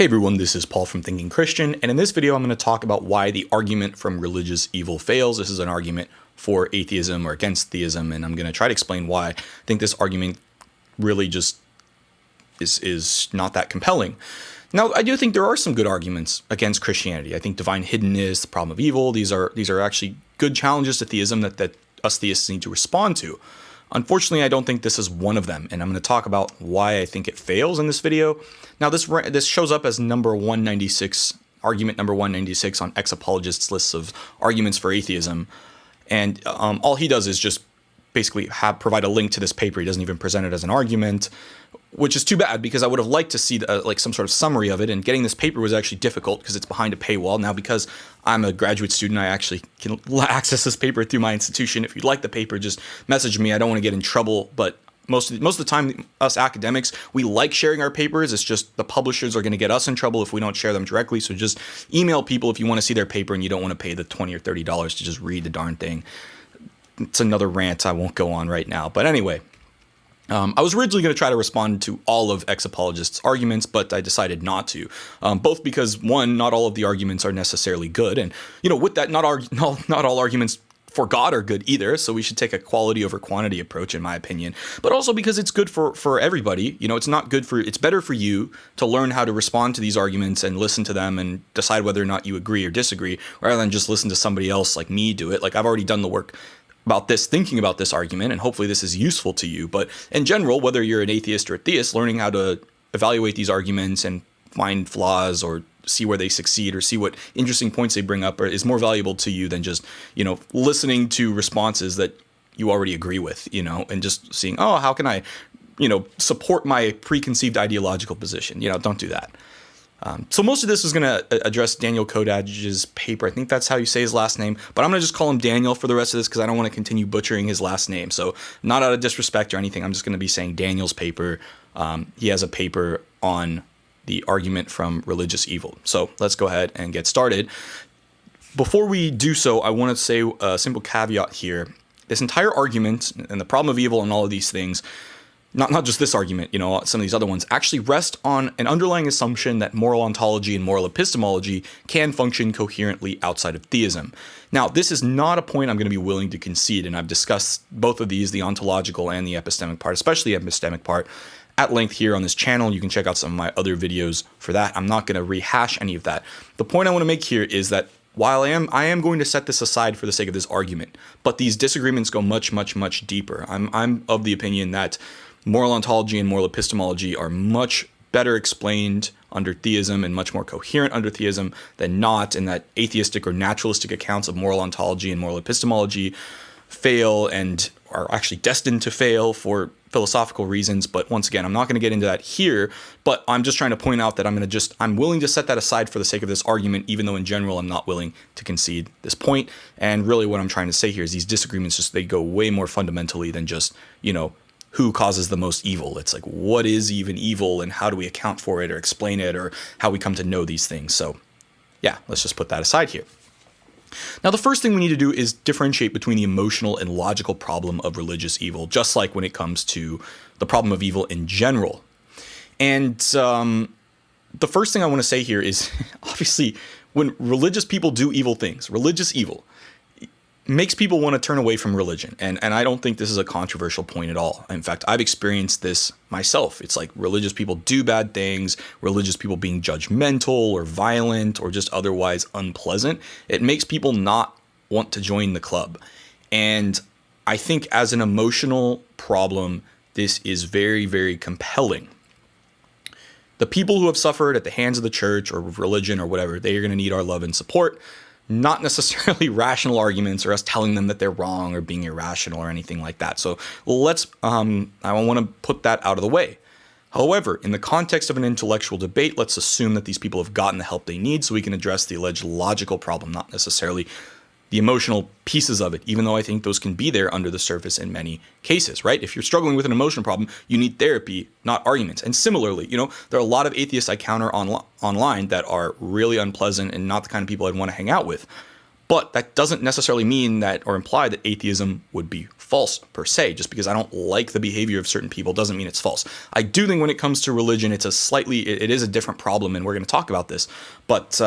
Hey everyone, this is Paul from Thinking Christian, and in this video I'm going to talk about why the argument from religious evil fails. This is an argument for atheism or against theism, and I'm going to try to explain why I think this argument really just is not that compelling. Now, I do think there are some good arguments against Christianity. I think divine hiddenness, the problem of evil, these are actually good challenges to theism that us theists need to respond to. Unfortunately, I don't think this is one of them, and I'm going to talk about why I think it fails in this video. Now, this shows up as number 196, argument number 196 on ex-apologists' lists of arguments for atheism, and all he does is just basically provide a link to this paper. He doesn't even present it as an argument, which is too bad because I would have liked to see like some sort of summary of it, and getting this paper was actually difficult because it's behind a paywall. Now, because I'm a graduate student, I actually can access this paper through my institution. If you'd like the paper, just message me. I don't want to get in trouble, but most of the time, us academics, we like sharing our papers. It's just the publishers are going to get us in trouble if we don't share them directly. So just email people if you want to see their paper and you don't want to pay the $20 or $30 to just read the darn thing. It's another rant I won't go on right now. But anyway, I was originally going to try to respond to all of ex-apologists' arguments, but I decided not to. Both because, one, not all of the arguments are necessarily good. And, with that, not all arguments for God are good either, so we should take a quality over quantity approach, in my opinion. But also because it's good for everybody. It's better for you to learn how to respond to these arguments and listen to them and decide whether or not you agree or disagree, rather than just listen to somebody else like me do it. Like, I've already done the work about this, thinking about this argument, and hopefully this is useful to you. But in general, whether you're an atheist or a theist, learning how to evaluate these arguments and find flaws or see where they succeed or see what interesting points they bring up is more valuable to you than just, listening to responses that you already agree with, and just seeing, oh, how can I, support my preconceived ideological position? Don't do that. So most of this is going to address Daniel Kodage's paper. I think that's how you say his last name, but I'm going to just call him Daniel for the rest of this because I don't want to continue butchering his last name. So not out of disrespect or anything, I'm just going to be saying Daniel's paper. He has a paper on the argument from religious evil. So let's go ahead and get started. Before we do so, I want to say a simple caveat here. This entire argument and the problem of evil and all of these things, not just this argument, some of these other ones, actually rest on an underlying assumption that moral ontology and moral epistemology can function coherently outside of theism. Now, this is not a point I'm going to be willing to concede, and I've discussed both of these, the ontological and the epistemic part, especially the epistemic part, at length here on this channel. You can check out some of my other videos for that. I'm not going to rehash any of that. The point I want to make here is that while I am going to set this aside for the sake of this argument, but these disagreements go much, much, much deeper. I'm of the opinion that moral ontology and moral epistemology are much better explained under theism and much more coherent under theism than not, and that atheistic or naturalistic accounts of moral ontology and moral epistemology fail and are actually destined to fail for philosophical reasons. But once again, I'm not going to get into that here, but I'm just trying to point out that I'm willing to set that aside for the sake of this argument, even though in general I'm not willing to concede this point. And really what I'm trying to say here is these disagreements they go way more fundamentally than just, who causes the most evil. It's like, what is even evil and how do we account for it or explain it or how we come to know these things. So yeah, let's just put that aside here. Now, the first thing we need to do is differentiate between the emotional and logical problem of religious evil, just like when it comes to the problem of evil in general. And the first thing I want to say here is, obviously, when religious people do evil things, religious evil makes people want to turn away from religion. And I don't think this is a controversial point at all. In fact, I've experienced this myself. It's like religious people do bad things, religious people being judgmental or violent or just otherwise unpleasant. It makes people not want to join the club. And I think as an emotional problem, this is very, very compelling. The people who have suffered at the hands of the church or religion or whatever, they are going to need our love and support. Not necessarily rational arguments or us telling them that they're wrong or being irrational or anything like that. So I want to put that out of the way. However, in the context of an intellectual debate, let's assume that these people have gotten the help they need so we can address the alleged logical problem, not necessarily the emotional pieces of it, even though I think those can be there under the surface in many cases, right? If you're struggling with an emotional problem, you need therapy, not arguments. And similarly, there are a lot of atheists I counter online that are really unpleasant and not the kind of people I'd want to hang out with. But that doesn't necessarily mean that or imply that atheism would be false per se. Just because I don't like the behavior of certain people doesn't mean it's false. I do think when it comes to religion, it is a different problem, and we're going to talk about this. But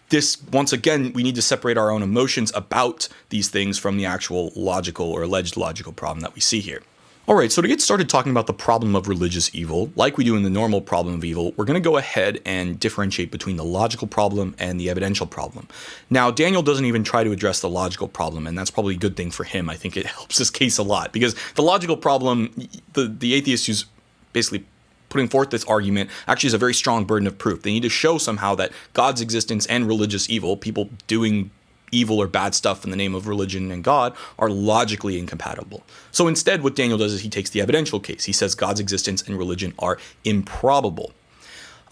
this, once again, we need to separate our own emotions about these things from the actual logical or alleged logical problem that we see here. All right, so to get started talking about the problem of religious evil, like we do in the normal problem of evil, we're going to go ahead and differentiate between the logical problem and the evidential problem. Now, Daniel doesn't even try to address the logical problem, and that's probably a good thing for him. I think it helps his case a lot, because the logical problem, the atheist who's basically putting forth this argument actually has a very strong burden of proof. They need to show somehow that God's existence and religious evil, people doing evil or bad stuff in the name of religion and God, are logically incompatible. So instead, what Daniel does is he takes the evidential case. He says God's existence and religion are improbable.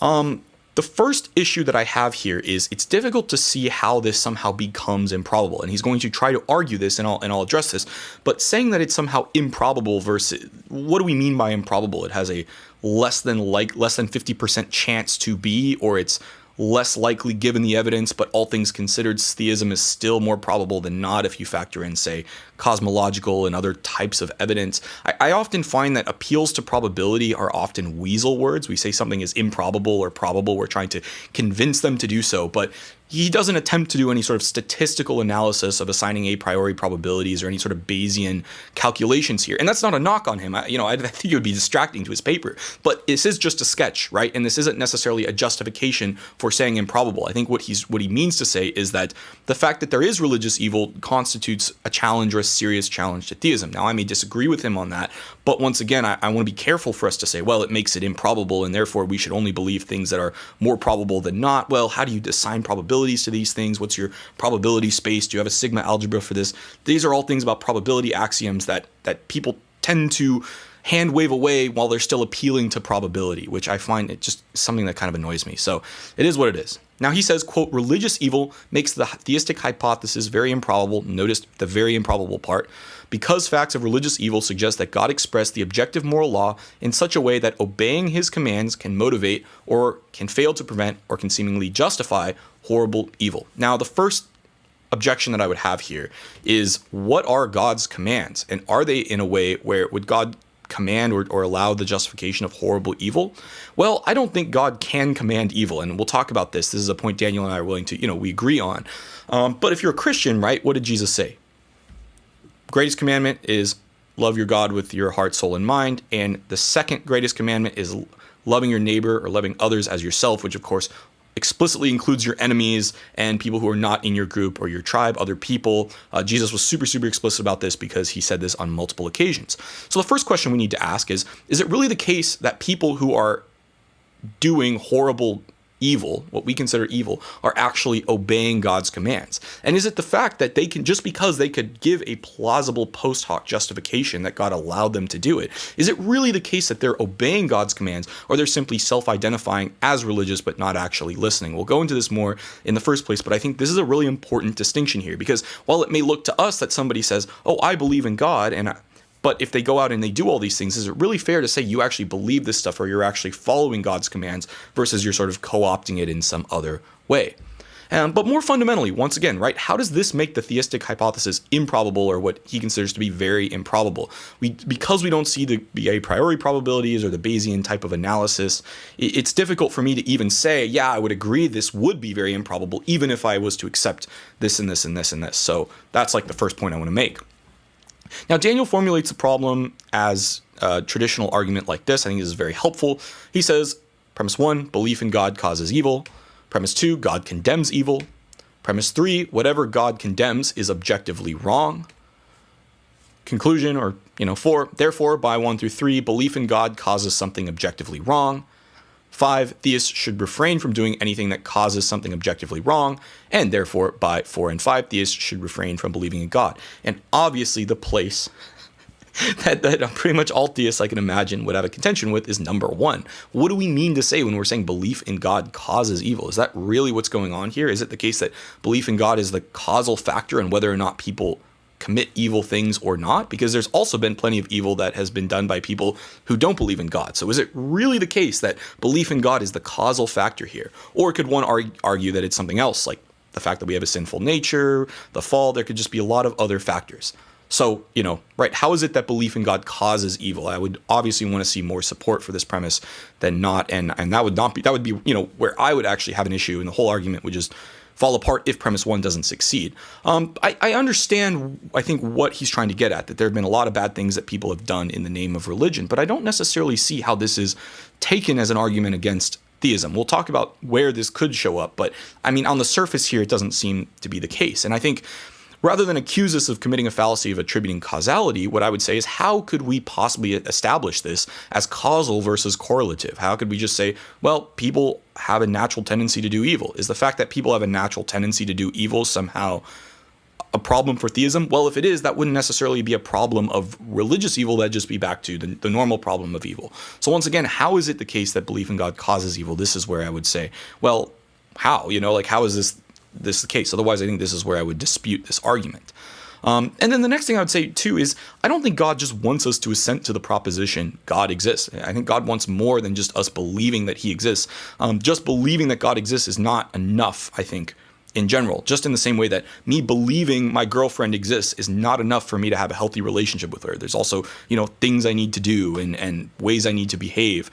The first issue that I have here is it's difficult to see how this somehow becomes improbable. And he's going to try to argue this, and I'll address this. But saying that it's somehow improbable versus, what do we mean by improbable? It has a less than 50% chance to be, or it's less likely given the evidence, but all things considered, theism is still more probable than not if you factor in, say, cosmological and other types of evidence. I often find that appeals to probability are often weasel words. We say something is improbable or probable. We're trying to convince them to do so, but he doesn't attempt to do any sort of statistical analysis of assigning a priori probabilities or any sort of Bayesian calculations here. And that's not a knock on him. I think it would be distracting to his paper. But this is just a sketch, right? And this isn't necessarily a justification for saying improbable. I think what he means to say is that the fact that there is religious evil constitutes a challenge or a serious challenge to theism. Now, I may disagree with him on that, but once again, I want to be careful for us to say, well, it makes it improbable, and therefore we should only believe things that are more probable than not. Well, how do you assign probabilities to these things? What's your probability space? Do you have a sigma algebra for this? These are all things about probability axioms that people tend to hand wave away while they're still appealing to probability, which I find it just something that kind of annoys me. So it is what it is. Now he says, quote, religious evil makes the theistic hypothesis very improbable. Notice the very improbable part. Because facts of religious evil suggest that God expressed the objective moral law in such a way that obeying his commands can motivate or can fail to prevent or can seemingly justify horrible evil. Now, the first objection that I would have here is, what are God's commands? And are they in a way where would God command or allow the justification of horrible evil? Well, I don't think God can command evil, and we'll talk about this. This is a point Daniel and I are willing to, we agree on. But if you're a Christian, right, what did Jesus say? Greatest commandment is love your God with your heart, soul, and mind. And the second greatest commandment is loving your neighbor or loving others as yourself, which of course explicitly includes your enemies and people who are not in your group or your tribe, other people. Jesus was super, super explicit about this because he said this on multiple occasions. So the first question we need to ask is it really the case that people who are doing horrible evil, what we consider evil, are actually obeying God's commands? And is it the fact that they can, just because they could give a plausible post hoc justification that God allowed them to do it, is it really the case that they're obeying God's commands, or they're simply self-identifying as religious but not actually listening? We'll go into this more in the first place, but I think this is a really important distinction here, because while it may look to us that somebody says, oh, I believe in God, but if they go out and they do all these things, is it really fair to say you actually believe this stuff or you're actually following God's commands versus you're sort of co-opting it in some other way? But more fundamentally, once again, right, how does this make the theistic hypothesis improbable, or what he considers to be very improbable? Because we don't see the a priori probabilities or the Bayesian type of analysis, it's difficult for me to even say, yeah, I would agree this would be very improbable, even if I was to accept this and this and this and this. So that's like the first point I want to make. Now, Daniel formulates the problem as a traditional argument like this. I think this is very helpful. He says, premise 1, belief in God causes evil. Premise 2, God condemns evil. Premise 3, whatever God condemns is objectively wrong. Conclusion, or 4, therefore, by 1 through 3, belief in God causes something objectively wrong. 5, theists should refrain from doing anything that causes something objectively wrong, and therefore, by 4 and 5, theists should refrain from believing in God. And obviously, the place that pretty much all theists I can imagine would have a contention with is number 1. What do we mean to say when we're saying belief in God causes evil? Is that really what's going on here? Is it the case that belief in God is the causal factor in whether or not people commit evil things or not? Because there's also been plenty of evil that has been done by people who don't believe in God. So is it really the case that belief in God is the causal factor here? Or could one argue that it's something else, like the fact that we have a sinful nature, the fall. There could just be a lot of other factors. So, right, how is it that belief in God causes evil? I would obviously want to see more support for this premise than not, and that would be where I would actually have an issue, and the whole argument would just fall apart if premise one doesn't succeed. I understand, I think, what he's trying to get at, that there have been a lot of bad things that people have done in the name of religion, but I don't necessarily see how this is taken as an argument against theism. We'll talk about where this could show up, but I mean, on the surface here, it doesn't seem to be the case. And I think rather than accuse us of committing a fallacy of attributing causality, what I would say is, how could we possibly establish this as causal versus correlative? How could we just say, well, people have a natural tendency to do evil? Is the fact that people have a natural tendency to do evil somehow a problem for theism? Well, if it is, that wouldn't necessarily be a problem of religious evil. That'd just be back to the normal problem of evil. So once again, how is it the case that belief in God causes evil? This is where I would say, well, how? How is this the case? Otherwise, I think this is where I would dispute this argument. And then the next thing I would say too is, I don't think God just wants us to assent to the proposition God exists. I think God wants more than just us believing that he exists. Just believing that God exists is not enough, I think, in general. Just in the same way that me believing my girlfriend exists is not enough for me to have a healthy relationship with her. There's also, things I need to do and ways I need to behave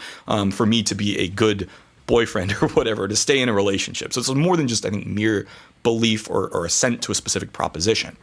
for me to be a good boyfriend or whatever, to stay in a relationship. So it's more than just, I think, mere belief or assent to a specific proposition.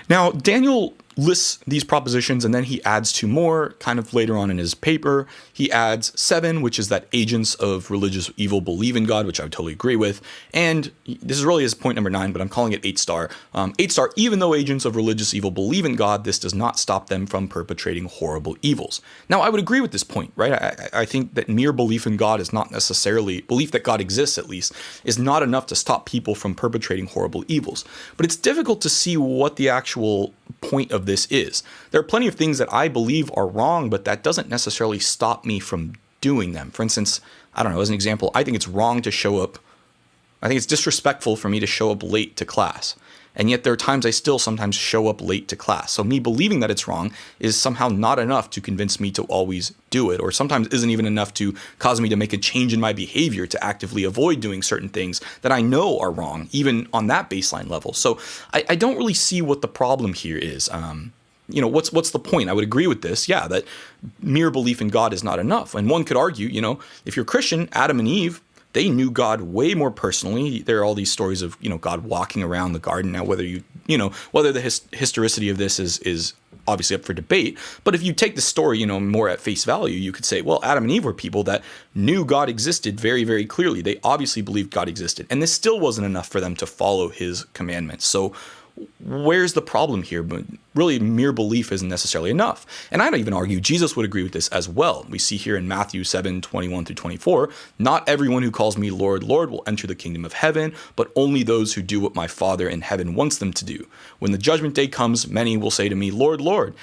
Now, Daniel lists these propositions, and then he adds two more kind of later on in his paper. He adds 7, which is that agents of religious evil believe in God, which I would totally agree with. And this is really his point number 9, but I'm calling it 8 star. 8 star, even though agents of religious evil believe in God, this does not stop them from perpetrating horrible evils. Now, I would agree with this point, right? I think that mere belief in God is not necessarily, belief that God exists at least, is not enough to stop people from perpetrating horrible evils. But it's difficult to see what the actual point of this is. There are plenty of things that I believe are wrong, but that doesn't necessarily stop me from doing them. For instance, I don't know, as an example, I think it's wrong to show up. I think it's disrespectful for me to show up late to class. And yet there are times I still sometimes show up late to class. So me believing that it's wrong is somehow not enough to convince me to always do it, or sometimes isn't even enough to cause me to make a change in my behavior to actively avoid doing certain things that I know are wrong, even on that baseline level. So I don't really see what the problem here is. What's the point? I would agree with this, that mere belief in God is not enough. And one could argue, if you're Christian, Adam and Eve, they knew God way more personally. There are all these stories of, God walking around the garden. Now, whether the historicity of this is obviously up for debate. But if you take the story, more at face value, you could say, well, Adam and Eve were people that knew God existed very, very clearly. They obviously believed God existed. And this still wasn't enough for them to follow his commandments. So where's the problem here? But really, mere belief isn't necessarily enough. And I'd even argue Jesus would agree with this as well. We see here in Matthew 7:21-24, not everyone who calls me Lord, Lord will enter the kingdom of heaven, but only those who do what my Father in heaven wants them to do. When the judgment day comes, many will say to me, Lord, Lord,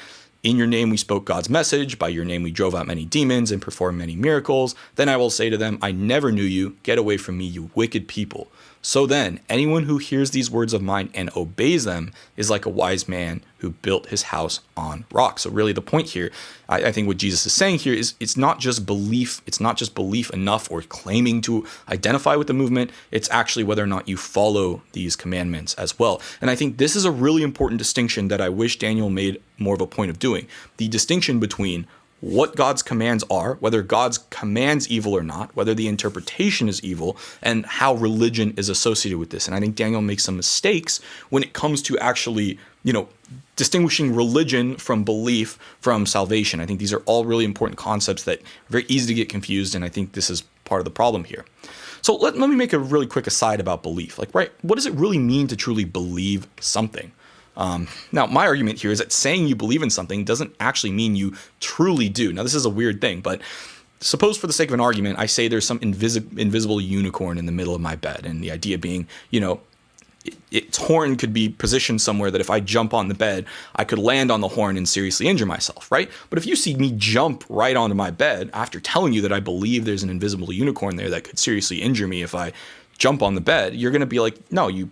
in your name we spoke God's message, by your name we drove out many demons and performed many miracles. Then I will say to them, I never knew you. Get away from me, you wicked people. So then, anyone who hears these words of mine and obeys them is like a wise man who built his house on rock. So really the point here, I think what Jesus is saying here is it's not just belief. It's not just belief enough or claiming to identify with the movement. It's actually whether or not you follow these commandments as well. And I think this is a really important distinction that I wish Daniel made more of a point of doing. The distinction between what God's commands are, whether God's commands evil or not, whether the interpretation is evil, and how religion is associated with this. And I think Daniel makes some mistakes when it comes to actually, distinguishing religion from belief from salvation. I think these are all really important concepts that are very easy to get confused, and I think this is part of the problem here. So let me make a really quick aside about belief. What does it really mean to truly believe something? Now, my argument here is that saying you believe in something doesn't actually mean you truly do. Now, this is a weird thing, but suppose for the sake of an argument, I say there's some invisible unicorn in the middle of my bed, and the idea being, its horn could be positioned somewhere that if I jump on the bed, I could land on the horn and seriously injure myself, right? But if you see me jump right onto my bed after telling you that I believe there's an invisible unicorn there that could seriously injure me if I jump on the bed, you're going to be like, no, you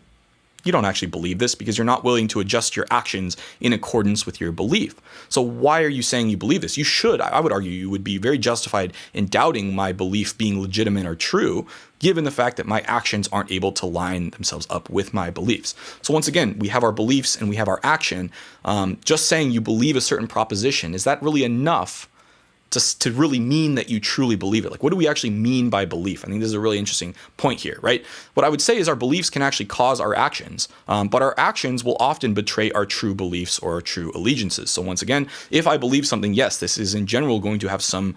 don't actually believe this because you're not willing to adjust your actions in accordance with your belief. So why are you saying you believe this? You should, I would argue, you would be very justified in doubting my belief being legitimate or true given the fact that my actions aren't able to line themselves up with my beliefs. So once again, we have our beliefs and we have our action. Just saying you believe a certain proposition, is that really enough to really mean that you truly believe it? Like, what do we actually mean by belief? I think this is a really interesting point here, right? What I would say is our beliefs can actually cause our actions, but our actions will often betray our true beliefs or our true allegiances. So once again, if I believe something, yes, this is in general going to have some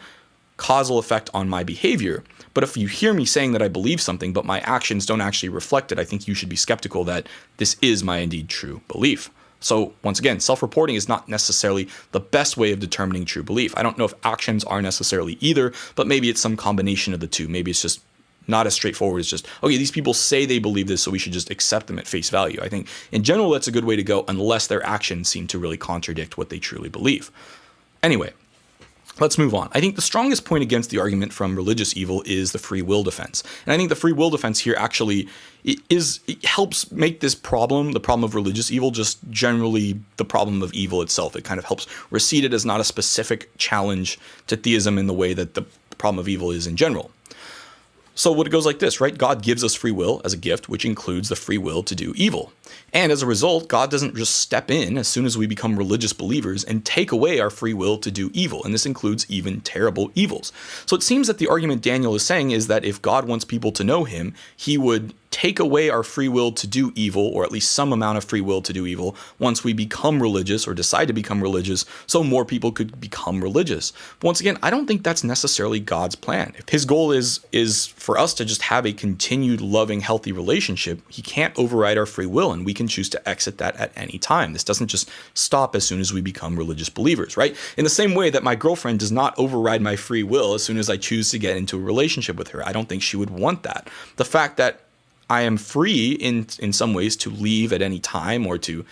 causal effect on my behavior. But if you hear me saying that I believe something, but my actions don't actually reflect it, I think you should be skeptical that this is my indeed true belief. So once again, self-reporting is not necessarily the best way of determining true belief. I don't know if actions are necessarily either, but maybe it's some combination of the two. Maybe it's just not as straightforward as just, okay, these people say they believe this, so we should just accept them at face value. I think in general, that's a good way to go unless their actions seem to really contradict what they truly believe. Anyway, let's move on. I think the strongest point against the argument from religious evil is the free will defense. And I think the free will defense here actually it helps make this problem, the problem of religious evil, just generally the problem of evil itself. It kind of helps recede it as not a specific challenge to theism in the way that the problem of evil is in general. So what it goes like this, right? God gives us free will as a gift, which includes the free will to do evil. And as a result, God doesn't just step in as soon as we become religious believers and take away our free will to do evil. And this includes even terrible evils. So it seems that the argument Daniel is saying is that if God wants people to know him, he would take away our free will to do evil, or at least some amount of free will to do evil, once we become religious or decide to become religious, so more people could become religious. But once again, I don't think that's necessarily God's plan. If his goal is for us to just have a continued loving, healthy relationship, he can't override our free will, and we can choose to exit that at any time. This doesn't just stop as soon as we become religious believers, right? In the same way that my girlfriend does not override my free will as soon as I choose to get into a relationship with her. I don't think she would want that. The fact that I am free in some ways to leave at any time or to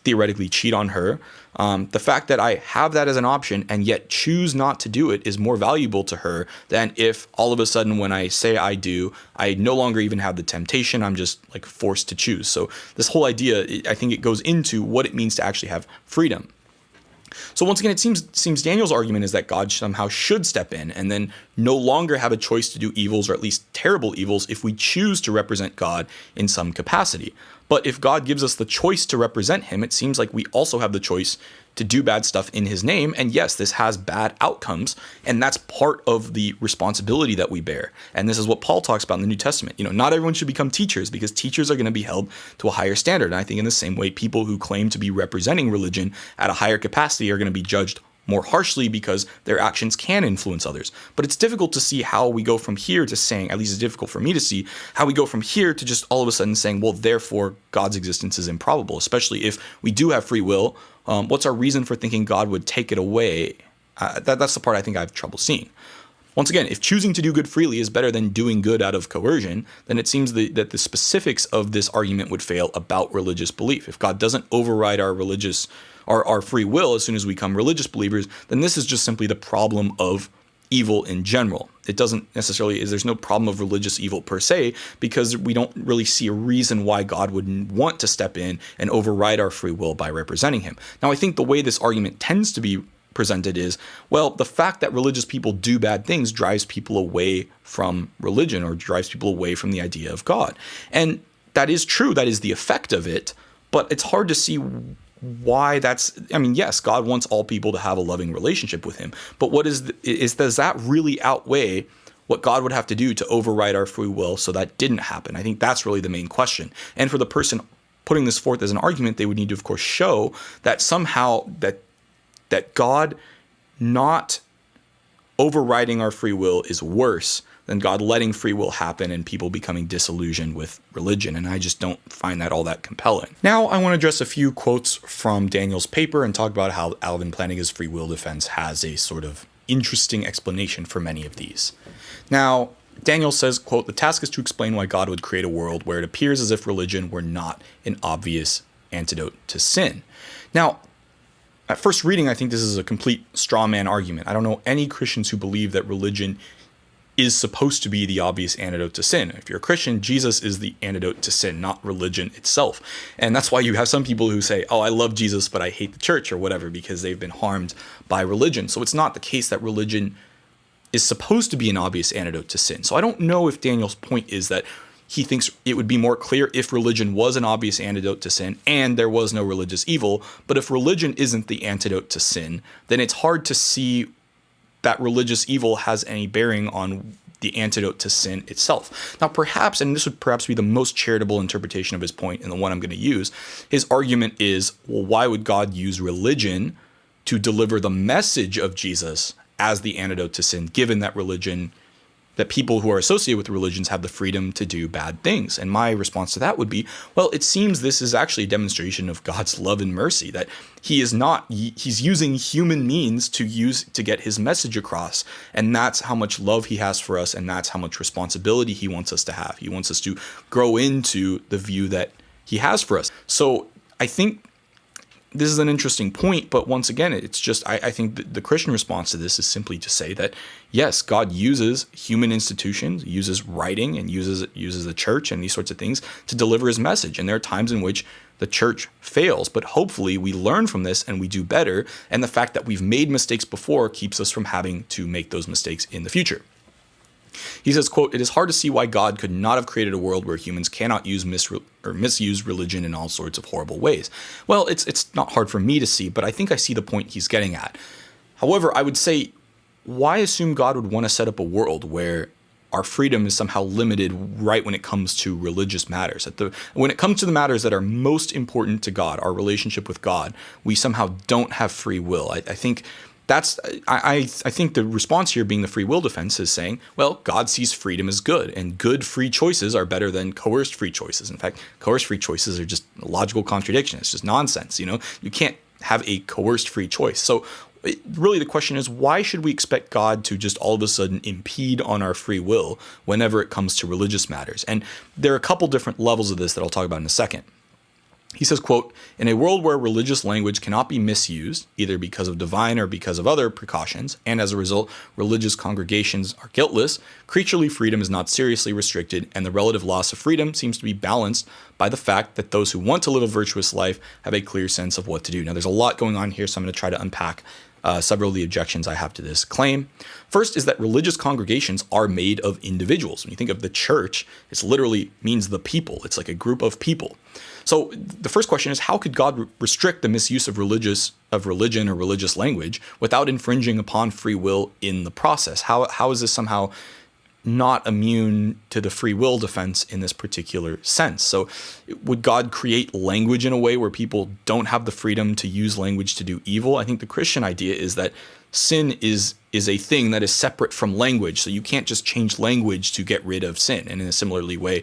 theoretically cheat on her. The fact that I have that as an option and yet choose not to do it is more valuable to her than if all of a sudden when I say I do, I no longer even have the temptation. I'm just like forced to choose. So this whole idea, I think it goes into what it means to actually have freedom. So once again, it seems Daniel's argument is that God somehow should step in and then no longer have a choice to do evils, or at least terrible evils, if we choose to represent God in some capacity. But if God gives us the choice to represent him, it seems like we also have the choice to do bad stuff in his name. And yes, this has bad outcomes, and that's part of the responsibility that we bear. And this is what Paul talks about in the New Testament. Not everyone should become teachers, because teachers are going to be held to a higher standard. And I think in the same way, people who claim to be representing religion at a higher capacity are going to be judged more harshly because their actions can influence others. But it's difficult to see how we go from here to saying, at least it's difficult for me to see, how we go from here to just all of a sudden saying, well, therefore God's existence is improbable, especially if we do have free will. What's our reason for thinking God would take it away? That's the part I think I have trouble seeing. Once again, if choosing to do good freely is better than doing good out of coercion, then it seems that the specifics of this argument would fail about religious belief. If God doesn't override our free will as soon as we become religious believers, then this is just simply the problem of evil in general. It doesn't necessarily, there's no problem of religious evil per se, because we don't really see a reason why God would want to step in and override our free will by representing him. Now, I think the way this argument tends to be presented is, well, the fact that religious people do bad things drives people away from religion, or drives people away from the idea of God. And that is true. That is the effect of it. But it's hard to see why yes, God wants all people to have a loving relationship with him. But does that really outweigh what God would have to do to override our free will so that didn't happen? I think that's really the main question. And for the person putting this forth as an argument, they would need to, of course, show that somehow that God not overriding our free will is worse than God letting free will happen and people becoming disillusioned with religion. And I just don't find that all that compelling. Now, I want to address a few quotes from Daniel's paper and talk about how Alvin Plantinga's free will defense has a sort of interesting explanation for many of these. Now, Daniel says, quote, "The task is to explain why God would create a world where it appears as if religion were not an obvious antidote to sin." Now, at first reading, I think this is a complete straw man argument. I don't know any Christians who believe that religion is supposed to be the obvious antidote to sin. If you're a Christian, Jesus is the antidote to sin, not religion itself. And that's why you have some people who say, oh, I love Jesus, but I hate the church or whatever, because they've been harmed by religion. So it's not the case that religion is supposed to be an obvious antidote to sin. So I don't know if Daniel's point is that he thinks it would be more clear if religion was an obvious antidote to sin and there was no religious evil. But if religion isn't the antidote to sin, then it's hard to see that religious evil has any bearing on the antidote to sin itself. Now, perhaps, and this would perhaps be the most charitable interpretation of his point and the one I'm going to use, his argument is, well, why would God use religion to deliver the message of Jesus as the antidote to sin, given that that people who are associated with religions have the freedom to do bad things? And my response to that would be, well, it seems this is actually a demonstration of God's love and mercy, that he's using human means to get his message across. And that's how much love he has for us. And that's how much responsibility he wants us to have. He wants us to grow into the view that he has for us. So I think this is an interesting point, but once again, it's just, I think the Christian response to this is simply to say that, yes, God uses human institutions, uses writing, and uses the church and these sorts of things to deliver his message. And there are times in which the church fails, but hopefully we learn from this and we do better. And the fact that we've made mistakes before keeps us from having to make those mistakes in the future. He says, quote, "It is hard to see why God could not have created a world where humans cannot misuse religion in all sorts of horrible ways." Well, it's not hard for me to see, but I think I see the point he's getting at. However, I would say, why assume God would want to set up a world where our freedom is somehow limited right when it comes to religious matters? When it comes to the matters that are most important to God, our relationship with God, we somehow don't have free will. I think I think the response here, being the free will defense, is saying, well, God sees freedom as good, and good free choices are better than coerced free choices. In fact, coerced free choices are just a logical contradiction. It's just nonsense. You can't have a coerced free choice. So really the question is, why should we expect God to just all of a sudden impede on our free will whenever it comes to religious matters? And there are a couple different levels of this that I'll talk about in a second. He says, quote, "In a world where religious language cannot be misused, either because of divine or because of other precautions, and as a result, religious congregations are guiltless, creaturely freedom is not seriously restricted, and the relative loss of freedom seems to be balanced by the fact that those who want to live a virtuous life have a clear sense of what to do." Now, there's a lot going on here, so I'm going to try to unpack several of the objections I have to this claim. First is that religious congregations are made of individuals. When you think of the church, it literally means the people. It's like a group of people. So the first question is, how could God restrict the misuse of religion or religious language without infringing upon free will in the process? How is this somehow not immune to the free will defense in this particular sense? So would God create language in a way where people don't have the freedom to use language to do evil? I think the Christian idea is that sin is a thing that is separate from language. So you can't just change language to get rid of sin. And in a similarly way,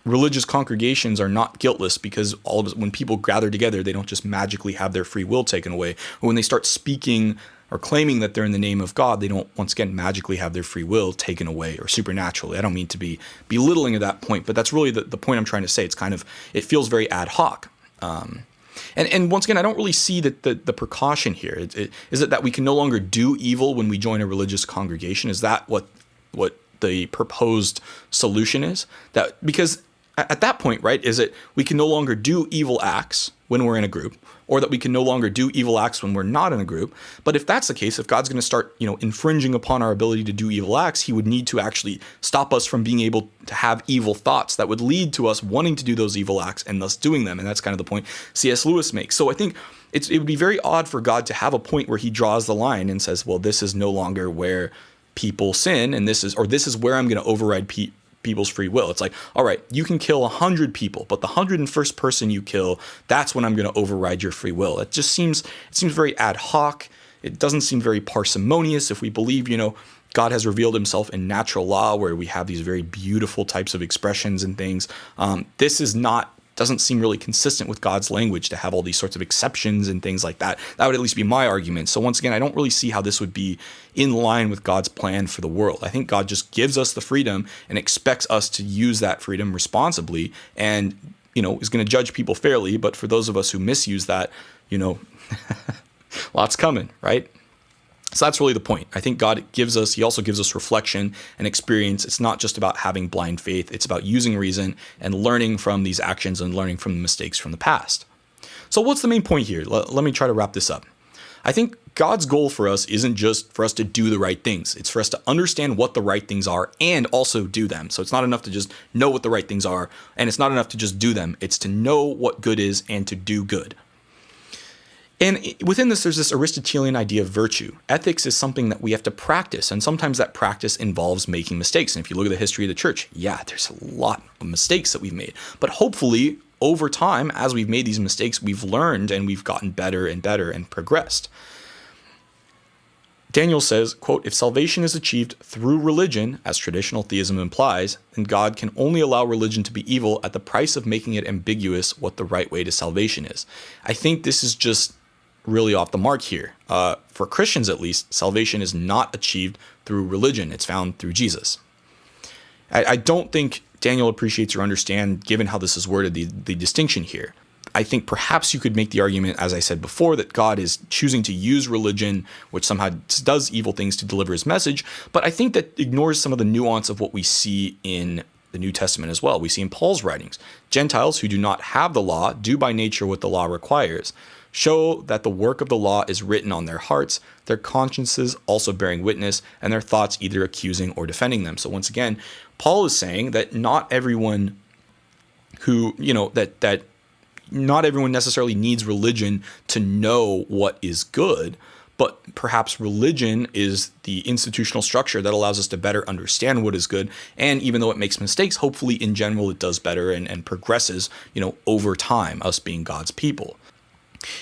religious congregations are not guiltless because when people gather together, they don't just magically have their free will taken away. Or when they start speaking or claiming that they're in the name of God, they don't, once again, magically have their free will taken away or supernaturally. I don't mean to be belittling at that point, but that's really the point I'm trying to say. It feels very ad hoc. And once again, I don't really see that the precaution here. Is it that we can no longer do evil when we join a religious congregation? Is that what the proposed solution is? Because at that point, right, is it we can no longer do evil acts when we're in a group, or that we can no longer do evil acts when we're not in a group? But if that's the case, if God's going to start, infringing upon our ability to do evil acts, he would need to actually stop us from being able to have evil thoughts that would lead to us wanting to do those evil acts and thus doing them. And that's kind of the point C.S. Lewis makes. So I think it would be very odd for God to have a point where he draws the line and says, well, this is no longer where people sin, and this is where I'm going to override people's free will. It's like, all right, you can kill 100 people, but the 101st person you kill, that's when I'm going to override your free will. It seems very ad hoc. It doesn't seem very parsimonious if we believe, God has revealed himself in natural law, where we have these very beautiful types of expressions and things. This doesn't seem really consistent with God's language to have all these sorts of exceptions and things like that. That would at least be my argument. So once again, I don't really see how this would be in line with God's plan for the world. I think God just gives us the freedom and expects us to use that freedom responsibly, and, is going to judge people fairly. But for those of us who misuse that, lots coming, right? So that's really the point. I think God he also gives us reflection and experience. It's not just about having blind faith. It's about using reason and learning from these actions and learning from the mistakes from the past. So what's the main point here? Let me try to wrap this up. I think God's goal for us isn't just for us to do the right things. It's for us to understand what the right things are and also do them. So it's not enough to just know what the right things are, and it's not enough to just do them. It's to know what good is and to do good. And within this, there's this Aristotelian idea of virtue. Ethics is something that we have to practice, and sometimes that practice involves making mistakes. And if you look at the history of the church, yeah, there's a lot of mistakes that we've made. But hopefully, over time, as we've made these mistakes, we've learned and we've gotten better and better and progressed. Daniel says, quote, "If salvation is achieved through religion, as traditional theism implies, then God can only allow religion to be evil at the price of making it ambiguous what the right way to salvation is." I think this is just really off the mark here. For Christians, at least, salvation is not achieved through religion. It's found through Jesus. I don't think Daniel appreciates or understands, given how this is worded, the distinction here. I think perhaps you could make the argument, as I said before, that God is choosing to use religion, which somehow does evil things, to deliver his message. But I think that ignores some of the nuance of what we see in the New Testament as well. We see in Paul's writings, Gentiles who do not have the law do by nature what the law requires, show that the work of the law is written on their hearts, their consciences also bearing witness, and their thoughts either accusing or defending them. So once again, Paul is saying that not everyone who, that not everyone necessarily needs religion to know what is good, but perhaps religion is the institutional structure that allows us to better understand what is good. And even though it makes mistakes, hopefully in general it does better and progresses, over time, us being God's people.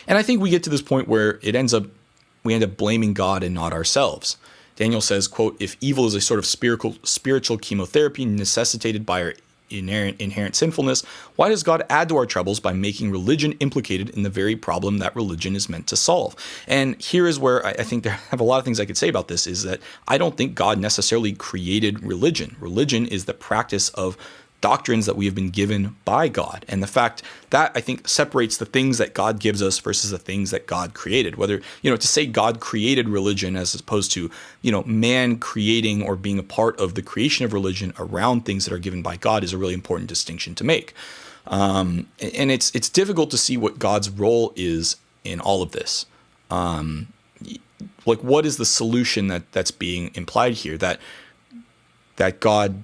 And I think we get to this point where we end up blaming God and not ourselves. Daniel says, quote, "If evil is a sort of spiritual chemotherapy necessitated by our inherent sinfulness, why does God add to our troubles by making religion implicated in the very problem that religion is meant to solve?" And here is where I think I have a lot of things I could say about this, is that I don't think God necessarily created religion. Religion is the practice of doctrines that we have been given by God. And the fact that, I think, separates the things that God gives us versus the things that God created. Whether, to say God created religion as opposed to, man creating or being a part of the creation of religion around things that are given by God is a really important distinction to make. And it's difficult to see what God's role is in all of this. What is the solution that's being implied here? That God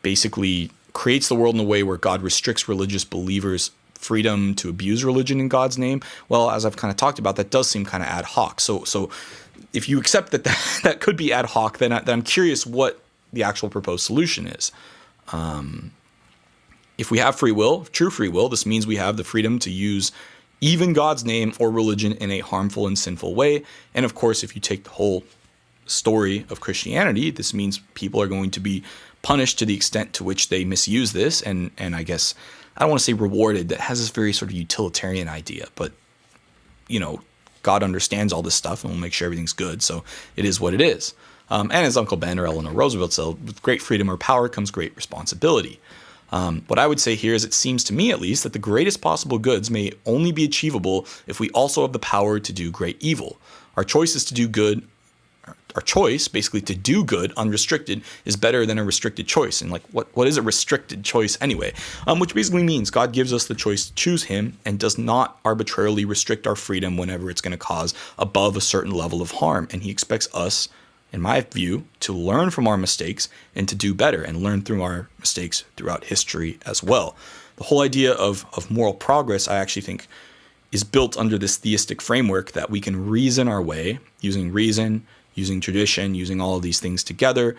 basically creates the world in a way where God restricts religious believers' freedom to abuse religion in God's name. Well, as I've kind of talked about, that does seem kind of ad hoc. So if you accept that could be ad hoc, then I'm curious what the actual proposed solution is. If we have free will, true free will, this means we have the freedom to use even God's name or religion in a harmful and sinful way. And of course, if you take the whole story of Christianity, this means people are going to be punished to the extent to which they misuse this, and I guess I don't want to say rewarded. That has this very sort of utilitarian idea, but God understands all this stuff and will make sure everything's good, so it is what it is. And as Uncle Ben or Eleanor Roosevelt said, with great freedom or power comes great responsibility. What I would say here is, it seems to me at least, that the greatest possible goods may only be achievable if we also have the power to do great evil. Our choice is to do good. Our choice, basically, to do good unrestricted is better than a restricted choice. And what is a restricted choice anyway? Which basically means God gives us the choice to choose him and does not arbitrarily restrict our freedom whenever it's going to cause above a certain level of harm. And he expects us, in my view, to learn from our mistakes and to do better, and learn through our mistakes throughout history as well. The whole idea of moral progress, I actually think, is built under this theistic framework that we can reason our way, using reason, using tradition, using all of these things together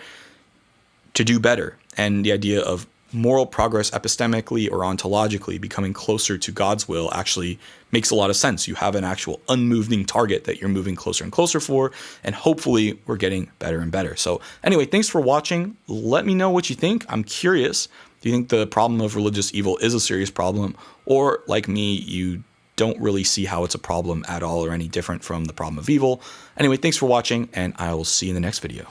to do better. And the idea of moral progress epistemically or ontologically, becoming closer to God's will, actually makes a lot of sense. You have an actual unmoving target that you're moving closer and closer for, and hopefully we're getting better and better. So anyway, thanks for watching. Let me know what you think. I'm curious. Do you think the problem of religious evil is a serious problem? Or, like me, you don't really see how it's a problem at all or any different from the problem of evil? Anyway, thanks for watching, and I will see you in the next video.